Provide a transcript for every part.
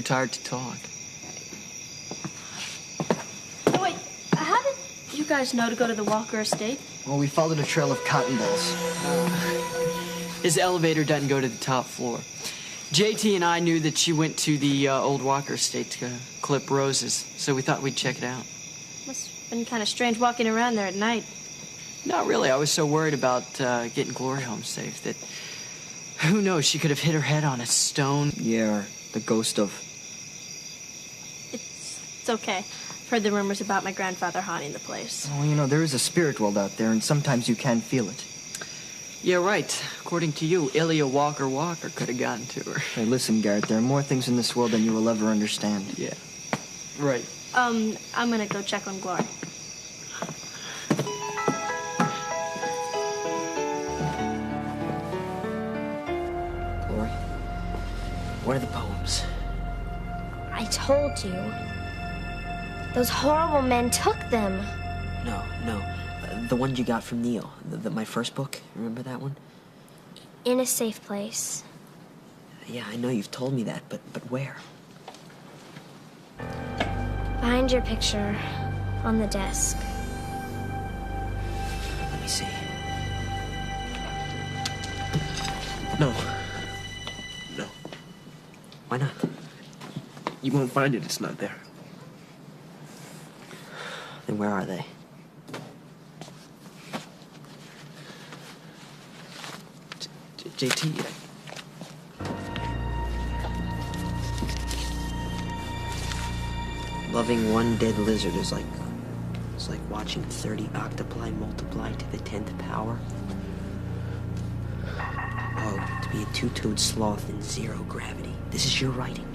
tired to talk. Oh, wait. How did you guys know to go to the Walker estate? Well, we followed a trail of cotton balls. His elevator doesn't go to the top floor. JT and I knew that she went to the old Walker estate to clip roses, so we thought we'd check it out. Must have been kind of strange walking around there at night. Not really. I was so worried about getting Glory home safe that, who knows, she could have hit her head on a stone. Yeah, or the ghost of... It's okay. I've heard the rumors about my grandfather haunting the place. Well, you know, there is a spirit world out there, and sometimes you can feel it. Yeah, right. According to you, Ilya Walker could have gotten to her. Hey, listen, Garrett, there are more things in this world than you will ever understand. Yeah. Right. I'm gonna go check on Glory. Glory, what are the poems? I told you. Those horrible men took them. No. The one you got from Neil. My first book. Remember that one? In a safe place. Yeah, I know you've told me that, but where? Behind your picture. On the desk. Let me see. No. Why not? You won't find it. It's not there. Then where are they? JT, Loving one dead lizard is like watching 30 octopi multiply to the 10th power. Oh, to be a two-toed sloth in zero gravity. This is your writing.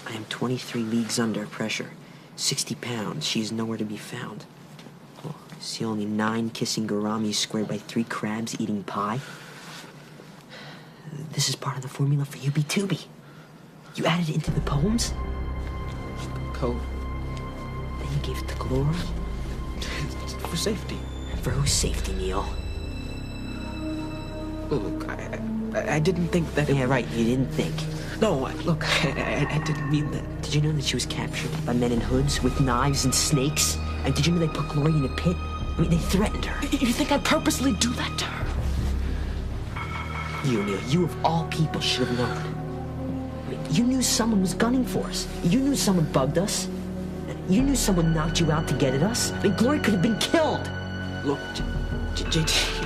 I am 23 leagues under pressure. 60 pounds. She is nowhere to be found. Oh, see only 9 kissing gouramis squared by 3 crabs eating pie. This is part of the formula for UB2B. You added it into the poems? Code. Then you gave it to Glory? For safety. For whose safety, Neil? Look, I didn't think that it... Yeah, right, you didn't think. No, look, I didn't mean that. Did you know that she was captured by men in hoods with knives and snakes? And did you know they put Glory in a pit? I mean, they threatened her. You think I purposely do that to her? You, Neil, you of all people should have known. I mean, you knew someone was gunning for us. You knew someone bugged us. You knew someone knocked you out to get at us. I mean, Glory could have been killed. Look, JT...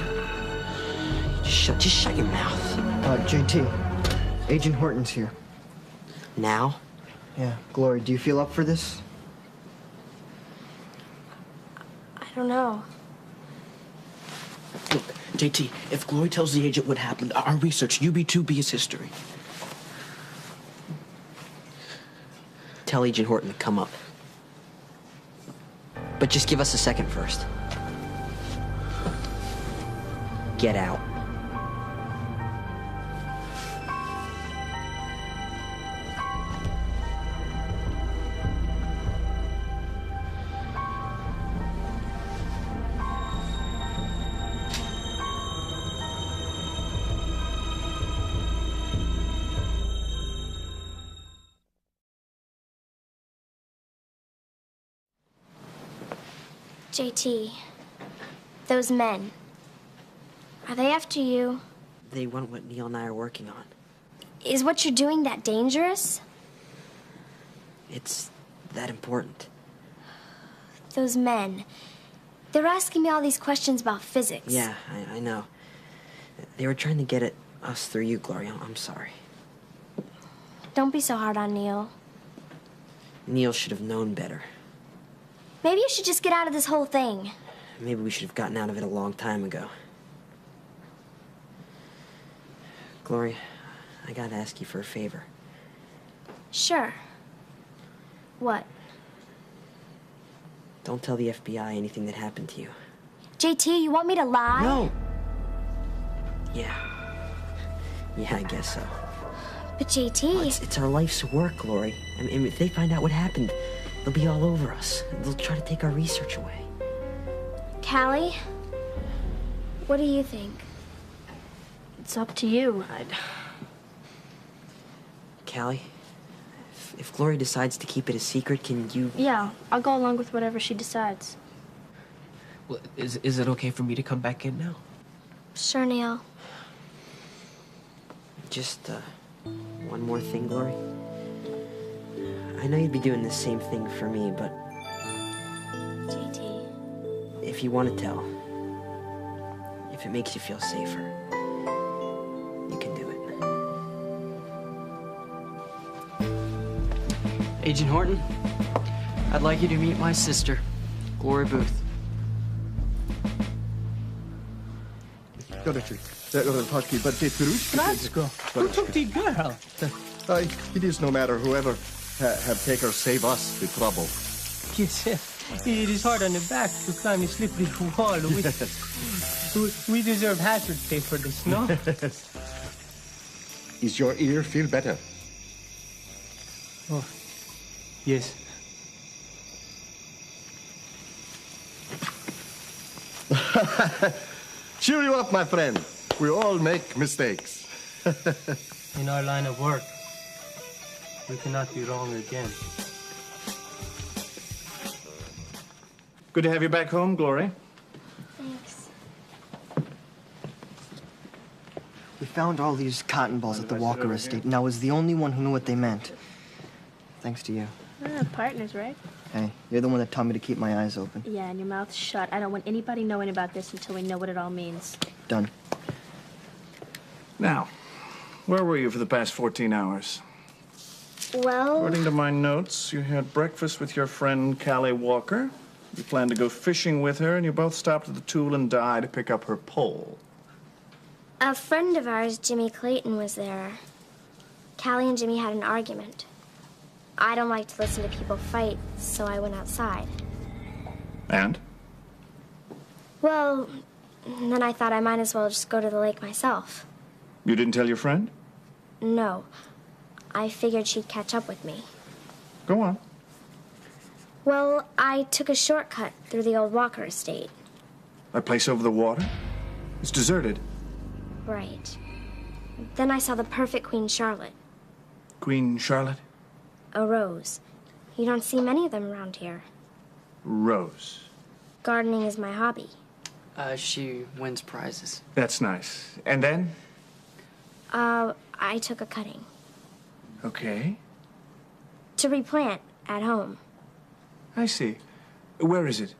Just shut your mouth. JT, Agent Horton's here. Now? Yeah, Glory, do you feel up for this? I don't know. Look, JT, if Glory tells the agent what happened, our research, UB2B is history. Tell Agent Horton to come up. But just give us a second first. Get out. JT, those men, are they after you? They want what Neil and I are working on. Is what you're doing that dangerous? It's that important. Those men, they're asking me all these questions about physics. Yeah, I know. They were trying to get at us through you, Gloria. I'm sorry. Don't be so hard on Neil. Neil should have known better. Maybe you should just get out of this whole thing. Maybe we should have gotten out of it a long time ago. Gloria, I gotta ask you for a favor. Sure. What? Don't tell the FBI anything that happened to you. JT, you want me to lie? No! Yeah, I guess so. But JT... Well, it's our life's work, Glory. I mean, if they find out what happened, they'll be all over us. They'll try to take our research away. Callie, what do you think? It's up to you. Callie. If Glory decides to keep it a secret, can you... Yeah, I'll go along with whatever she decides. Well, is it okay for me to come back in now? Sure, Neil. Just, one more thing, Glory. I know you'd be doing the same thing for me, but JT. if you want to tell, if it makes you feel safer, you can do it. Agent Horton, I'd like you to meet my sister, Glory Booth. It is no matter whoever have take or save us the trouble. Yes, it is hard on the back to climb a slippery wall. We deserve hazard pay for this, no? Is your ear feel better? Oh, yes. Cheer you up, my friend. We all make mistakes. In our line of work, we cannot be wrong again. Good to have you back home, Glory. Thanks. We found all these cotton balls at the Walker estate, and I was the only one who knew what they meant. Thanks to you. Partners, right? Hey, you're the one that taught me to keep my eyes open. Yeah, and your mouth shut. I don't want anybody knowing about this until we know what it all means. Done. Now, where were you for the past 14 hours? Well, According to my notes, you had breakfast with your friend Callie Walker. You planned to go fishing with her, and you both stopped at the Tool and Die to pick up her pole. a friend of ours, Jimmy Clayton, was there. Callie and Jimmy had an argument. I don't like to listen to people fight, so I went outside. And? Well, then I thought I might as well just go to the lake myself. You didn't tell your friend? No. I figured she'd catch up with me. Go on. Well, I took a shortcut through the old Walker estate. That place over the water? It's deserted. Right. Then I saw the perfect Queen Charlotte. Queen Charlotte? A rose. You don't see many of them around here. Rose. Gardening is my hobby. She wins prizes. That's nice. And then? I took a cutting. Okay. To replant at home. I see. Where is it?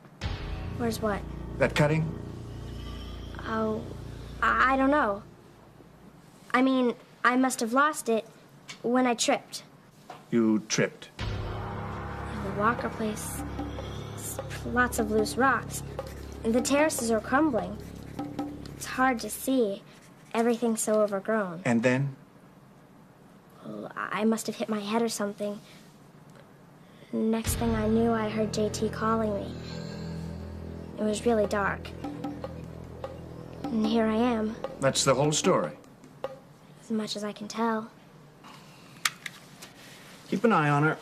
Where's what? That cutting? Oh, I don't know. I mean, I must have lost it when I tripped. You tripped. The Walker place. Lots of loose rocks. And the terraces are crumbling. It's hard to see. Everything's so overgrown. And then? Oh, I must have hit my head or something. Next thing I knew, I heard JT calling me. It was really dark. And here I am, That's the whole story. as much as I can tell. Keep an eye on her.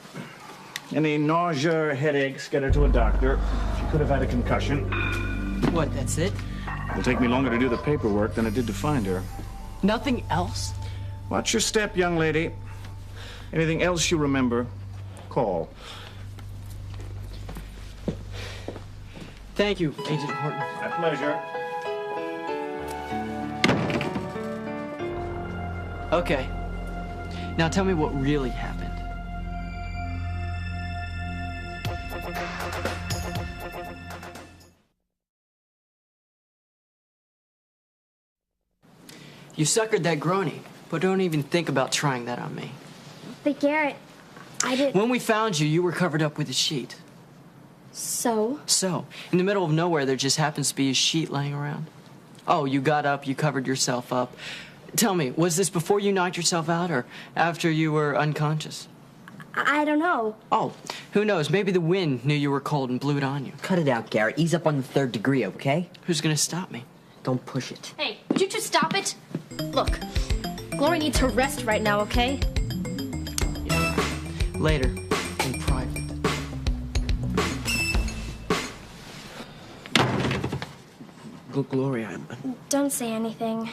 Any nausea or headaches, get her to a doctor. She could have had a concussion. What, that's it? It'll take me longer to do the paperwork than it did to find her. Nothing else? Watch your step, young lady. Anything else you remember, call. Thank you, Agent Horton. My pleasure. Okay. Now tell me what really happened. You suckered that Grony, but don't even think about trying that on me. But Garrett, I didn't... When we found you, you were covered up with a sheet. So? So, in the middle of nowhere, there just happens to be a sheet laying around. Oh, you got up, you covered yourself up. Tell me, was this before you knocked yourself out or after you were unconscious? I don't know. Oh, who knows? Maybe the wind knew you were cold and blew it on you. Cut it out, Garrett. Ease up on the 3rd degree, okay? Who's gonna stop me? Don't push it. Hey, would you just stop it? Look, Glory needs her rest right now, okay? Later, in private. Gloria, Don't say anything,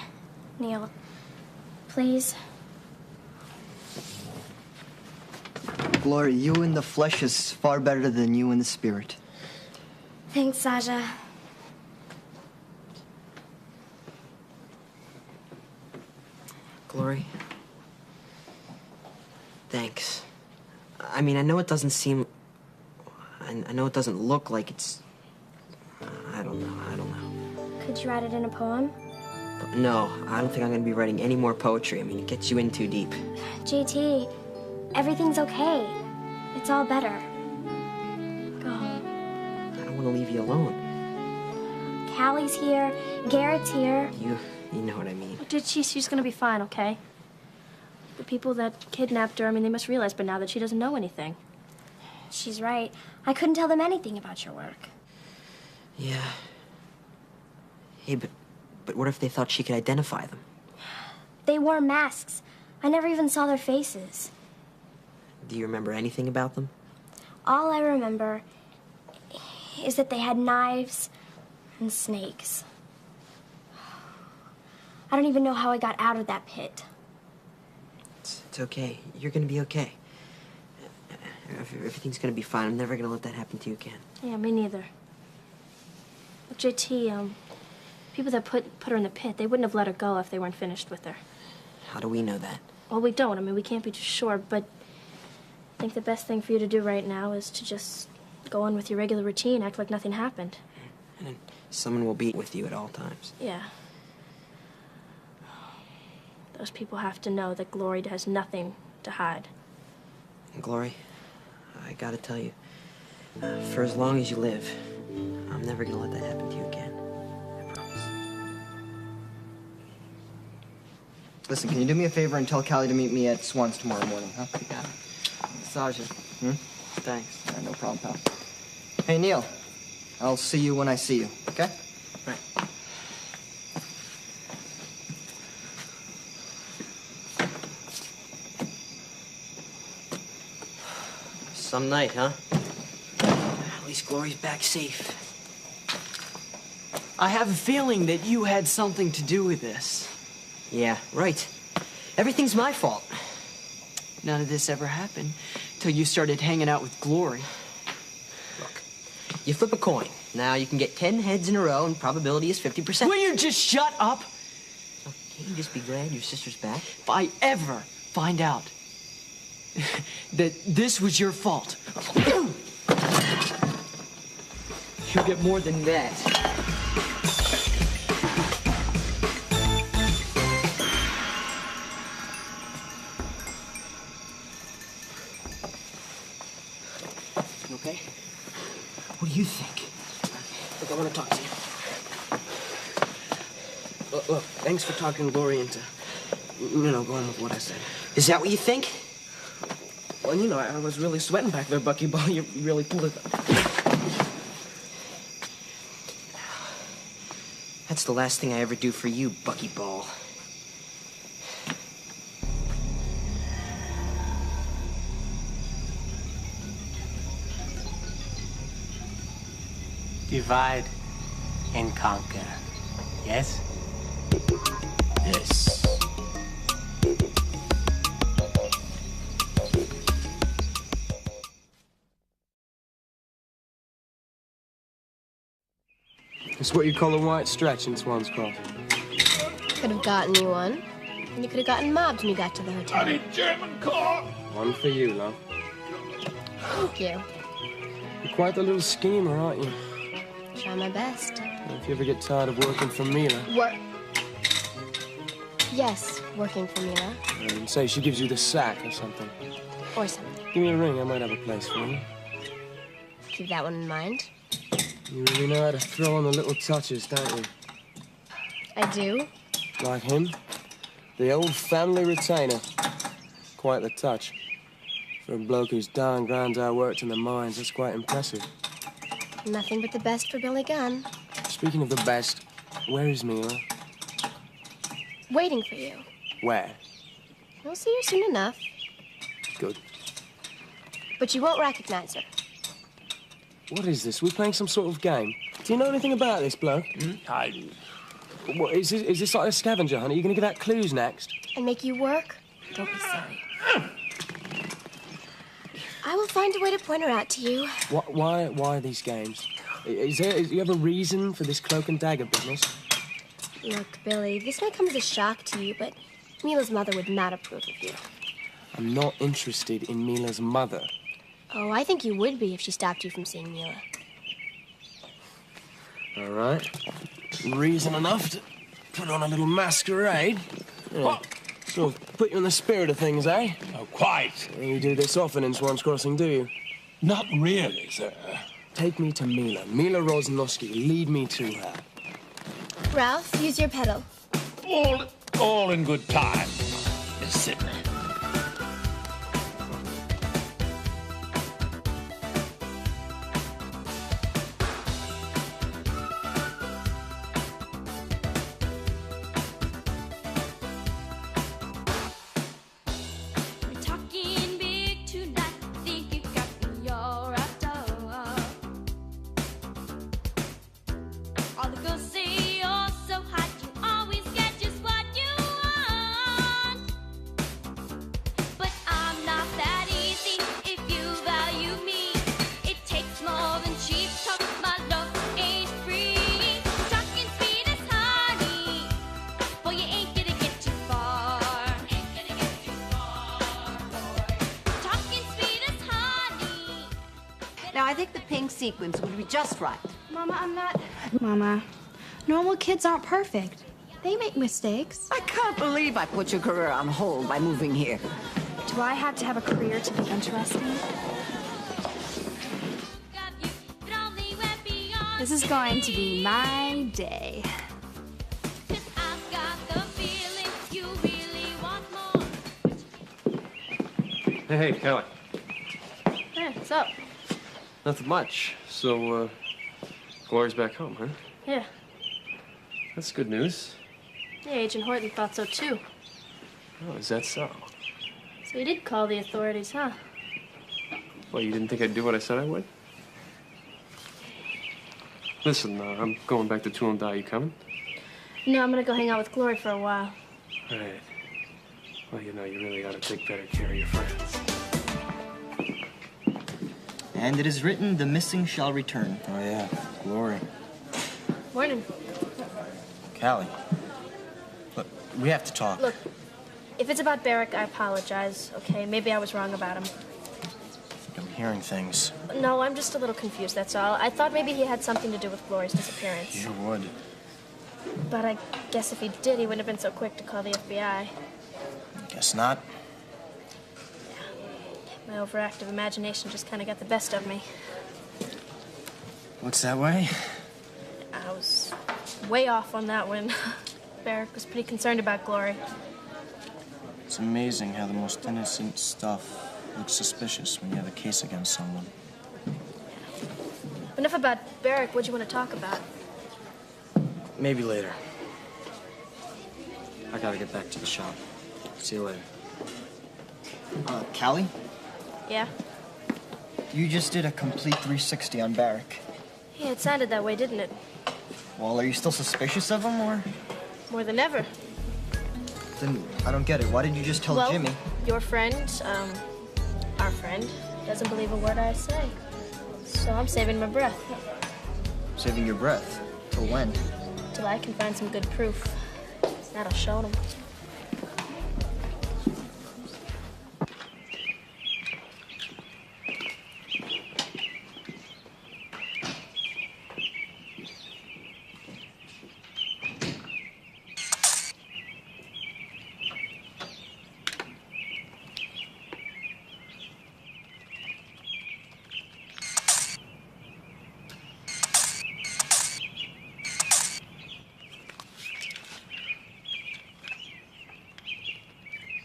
Neil. Please. Glory, you in the flesh is far better than you in the spirit. Thanks, Saja. Glory. Thanks. I mean, I know it doesn't seem... I know it doesn't look like it's... I don't know. Could you write it in a poem? But no, I don't think I'm gonna be writing any more poetry. I mean, it gets you in too deep. JT, everything's okay. It's all better. Go home. I don't want to leave you alone. Callie's here. Garrett's here. You know what I mean. She's gonna be fine, okay? The people that kidnapped her, I mean, they must realize by now that she doesn't know anything. She's right. I couldn't tell them anything about your work. Yeah. Hey, but what if they thought she could identify them? They wore masks. I never even saw their faces. Do you remember anything about them? All I remember is that they had knives and snakes. I don't even know how I got out of that pit. It's okay. You're gonna be okay. Everything's gonna be fine. I'm never gonna let that happen to you again. Yeah, me neither. But JT, people that put her in the pit, they wouldn't have let her go if they weren't finished with her. How do we know that? Well, we don't. I mean, we can't be too sure, but I think the best thing for you to do right now is to just go on with your regular routine, act like nothing happened. And then someone will be with you at all times. Yeah. Those people have to know that Glory has nothing to hide. Glory, I gotta tell you, for as long as you live, I'm never gonna let that happen to you again. I promise. Listen, can you do me a favor and tell Callie to meet me at Swans tomorrow morning, huh? You got it. Saja. Thanks. No problem, pal. Hey, Neil. I'll see you when I see you, okay? Right. Some night, huh? At least Glory's back safe. I have a feeling that you had something to do with this. Yeah, right. Everything's my fault. None of this ever happened till you started hanging out with Glory. Look, you flip a coin. Now you can get 10 heads in a row, and probability is 50%. Will you just shut up? Oh, can't you just be glad your sister's back? If I ever find out that this was your fault, you'll get more than that. You okay? What do you think? Look, I want to talk to you. Look, thanks for talking Glory into, going with what I said. Is that what you think? Well, I was really sweating back there, Bucky Ball. You really pulled it. That's the last thing I ever do for you, Bucky Ball. Divide and conquer. Yes? Yes. It's what you call a white stretch in Swans Crossing. Could have gotten you one. And you could have gotten mobbed when you got to the hotel. Bloody German car! One for you, love. Thank you. You're quite the little schemer, aren't you? Try my best. If you ever get tired of working for Mila, Work. Yes, working for Mila. and say she gives you the sack or something. Or something. Give me a ring, I might have a place for you. Keep that one in mind. You really know how to throw on the little touches, don't you? I do. Like him. The old family retainer. Quite the touch. For a bloke whose darn granddad worked in the mines, that's quite impressive. Nothing but the best for Billy Gunn. Speaking of the best, where is Mila? Waiting for you. Where? We'll see her soon enough. Good. But you won't recognize her. What is this? We playing some sort of game? Do you know anything about this bloke? What, is this like a scavenger hunt? Are you going to give out clues next? And make you work? Don't be silly. I will find a way to point her out to you. Why these games? Is you have a reason for this cloak and dagger business? Look, Billy, this may come as a shock to you, but Mila's mother would not approve of you. I'm not interested in Mila's mother. Oh, I think you would be if she stopped you from seeing Mila. All right. Reason enough to put on a little masquerade. Yeah. Sort of put you in the spirit of things, eh? Oh, quite. You do this often in Swans Crossing, do you? Not really, sir. Take me to Mila. Mila Rosnowski. Lead me to her. Ralph, use your pedal. All in good time, Miss Sidney. Now, I think the pink sequins would be just right. Mama, I'm not... Mama, normal kids aren't perfect. They make mistakes. I can't believe I put your career on hold by moving here. Do I have to have a career to be interesting? This is going to be my day. Hey, Kelly. Hey, what's up? Nothing much. So, Glory's back home, huh? Yeah. That's good news. Yeah, Agent Horton thought so too. Oh, is that so? So you did call the authorities, huh? Well, you didn't think I'd do what I said I would? Listen, I'm going back to Tool and Die. You coming? No, I'm gonna go hang out with Glory for a while. Right. Well, you know, you really ought to take better care of your friends. And it is written, the missing shall return. Oh, yeah. Glory. Morning. Callie. Look, we have to talk. Look, if it's about Barrick, I apologize, okay? Maybe I was wrong about him. I'm hearing things. No, I'm just a little confused, that's all. I thought maybe he had something to do with Glory's disappearance. You would. But I guess if he did, he wouldn't have been so quick to call the FBI. Guess not. My overactive imagination just kind of got the best of me. Looks that way. I was way off on that one. Barrick was pretty concerned about Glory. It's amazing how the most innocent stuff looks suspicious when you have a case against someone. Enough about Barrick. What do you want to talk about? Maybe later. I gotta get back to the shop. See you later. Callie? Yeah? You just did a complete 360 on Barrick. Yeah, it sounded that way, didn't it? Well, are you still suspicious of him, or? More than ever. Then I don't get it. Why did you just tell well, Jimmy? Your friend, our friend, doesn't believe a word I say. So I'm saving my breath. Saving your breath? Till when? Till I can find some good proof. That'll show them.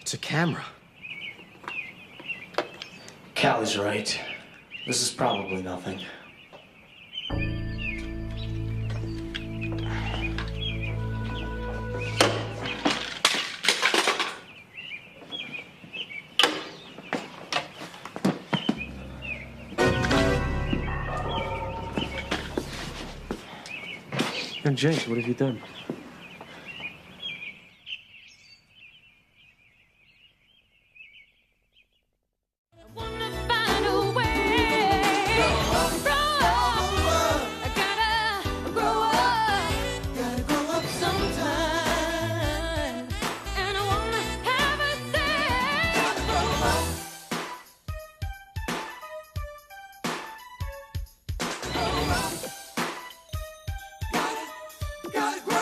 It's a camera. Callie's right. This is probably nothing. And Jake, what have you done? Wanna find a God,